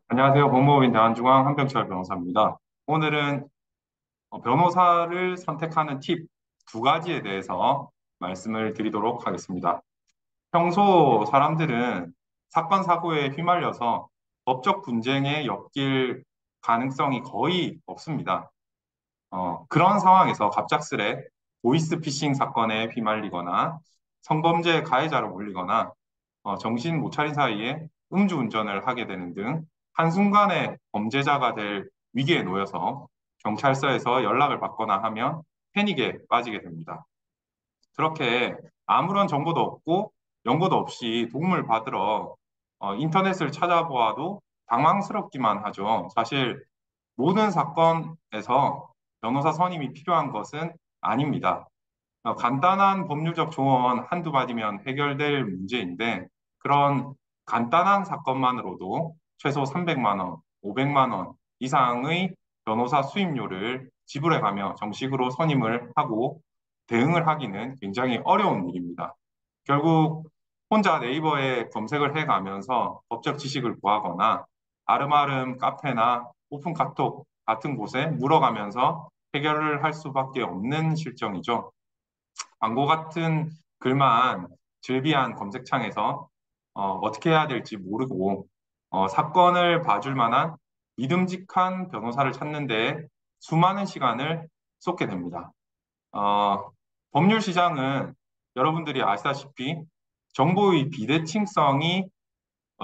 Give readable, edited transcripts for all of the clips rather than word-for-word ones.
안녕하세요. 법무법인 대한중앙 한병철 변호사입니다. 오늘은 변호사를 선택하는 팁 두 가지에 대해서 말씀을 드리도록 하겠습니다. 평소 사람들은 사건, 사고에 휘말려서 법적 분쟁에 엮일 가능성이 거의 없습니다. 그런 상황에서 갑작스레 보이스피싱 사건에 휘말리거나 성범죄 가해자로 몰리거나 정신 못 차린 사이에 음주운전을 하게 되는 등 한순간에 범죄자가 될 위기에 놓여서 경찰서에서 연락을 받거나 하면 패닉에 빠지게 됩니다. 그렇게 아무런 정보도 없고 연고도 없이 도움을 받으러 인터넷을 찾아보아도 당황스럽기만 하죠. 사실 모든 사건에서 변호사 선임이 필요한 것은 아닙니다. 간단한 법률적 조언 한두 마디면 해결될 문제인데 그런 간단한 사건만으로도 최소 300만 원, 500만 원 이상의 변호사 수임료를 지불해가며 정식으로 선임을 하고 대응을 하기는 굉장히 어려운 일입니다. 결국 혼자 네이버에 검색을 해가면서 법적 지식을 구하거나 아름아름 카페나 오픈 카톡 같은 곳에 물어가면서 해결을 할 수밖에 없는 실정이죠. 광고 같은 글만 즐비한 검색창에서 떻게 해야 될지 모르고 사건을 봐줄 만한 믿음직한 변호사를 찾는 데 수많은 시간을 쏟게 됩니다. 어, 법률 시장은 여러분들이 아시다시피 정보의 비대칭성이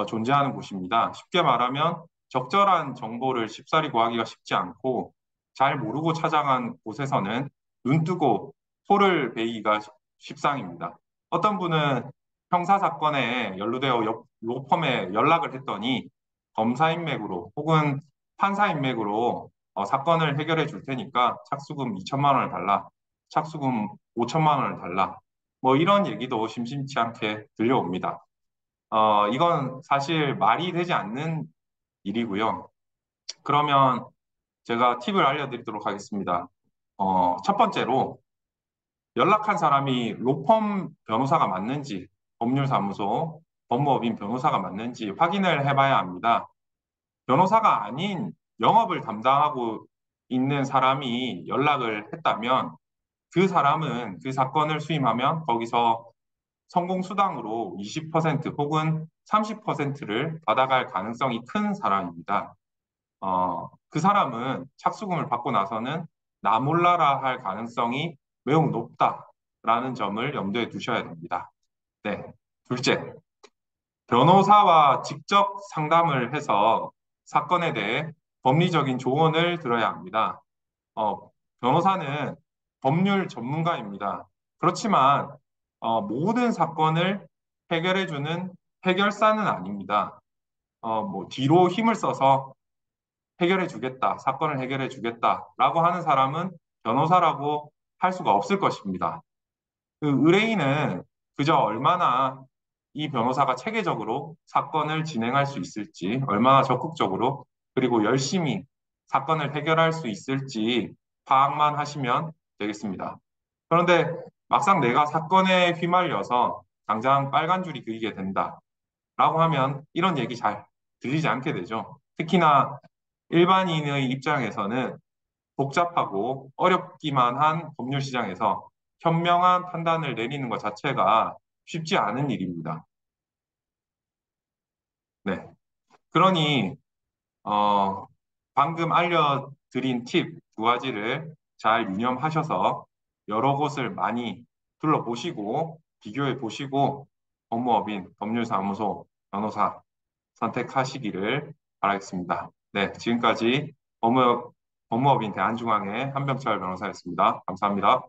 존재하는 곳입니다. 쉽게 말하면 적절한 정보를 쉽사리 구하기가 쉽지 않고 잘 모르고 찾아간 곳에서는 눈 뜨고 소를 베이기가 십상입니다. 어떤 분은 형사 사건에 연루되어 로펌에 연락을 했더니 검사 인맥으로 혹은 판사 인맥으로 사건을 해결해 줄 테니까 착수금 2천만 원을 달라, 착수금 5천만 원을 달라. 뭐 이런 얘기도 심심치 않게 들려옵니다. 이건 사실 말이 되지 않는 일이고요. 그러면 제가 팁을 알려드리도록 하겠습니다. 첫 번째로 연락한 사람이 로펌 변호사가 맞는지, 법률사무소, 법무법인 변호사가 맞는지 확인을 해봐야 합니다. 변호사가 아닌 영업을 담당하고 있는 사람이 연락을 했다면 그 사람은 그 사건을 수임하면 거기서 성공수당으로 20% 혹은 30%를 받아갈 가능성이 큰 사람입니다. 그 사람은 착수금을 받고 나서는 나 몰라라 할 가능성이 매우 높다라는 점을 염두에 두셔야 됩니다. 네. 둘째, 변호사와 직접 상담을 해서 사건에 대해 법리적인 조언을 들어야 합니다. 어, 변호사는 법률 전문가입니다. 그렇지만 모든 사건을 해결해주는 해결사는 아닙니다. 뭐 뒤로 힘을 써서 해결해 주겠다, 사건을 해결해 주겠다라고 하는 사람은 변호사라고 할 수가 없을 것입니다. 그 의뢰인은 그저 얼마나 이 변호사가 체계적으로 사건을 진행할 수 있을지, 얼마나 적극적으로 그리고 열심히 사건을 해결할 수 있을지 파악만 하시면 되겠습니다. 그런데 막상 내가 사건에 휘말려서 당장 빨간 줄이 그리게 된다라고 하면 이런 얘기 잘 들리지 않게 되죠. 특히나 일반인의 입장에서는 복잡하고 어렵기만 한 법률 시장에서 현명한 판단을 내리는 것 자체가 쉽지 않은 일입니다. 네. 그러니 어, 방금 알려드린 팁 두 가지를 잘 유념하셔서 여러 곳을 많이 둘러보시고 비교해 보시고 법무법인, 법률사무소, 변호사 선택하시기를 바라겠습니다. 네, 지금까지 법무법인 대한중앙의 한병철 변호사였습니다. 감사합니다.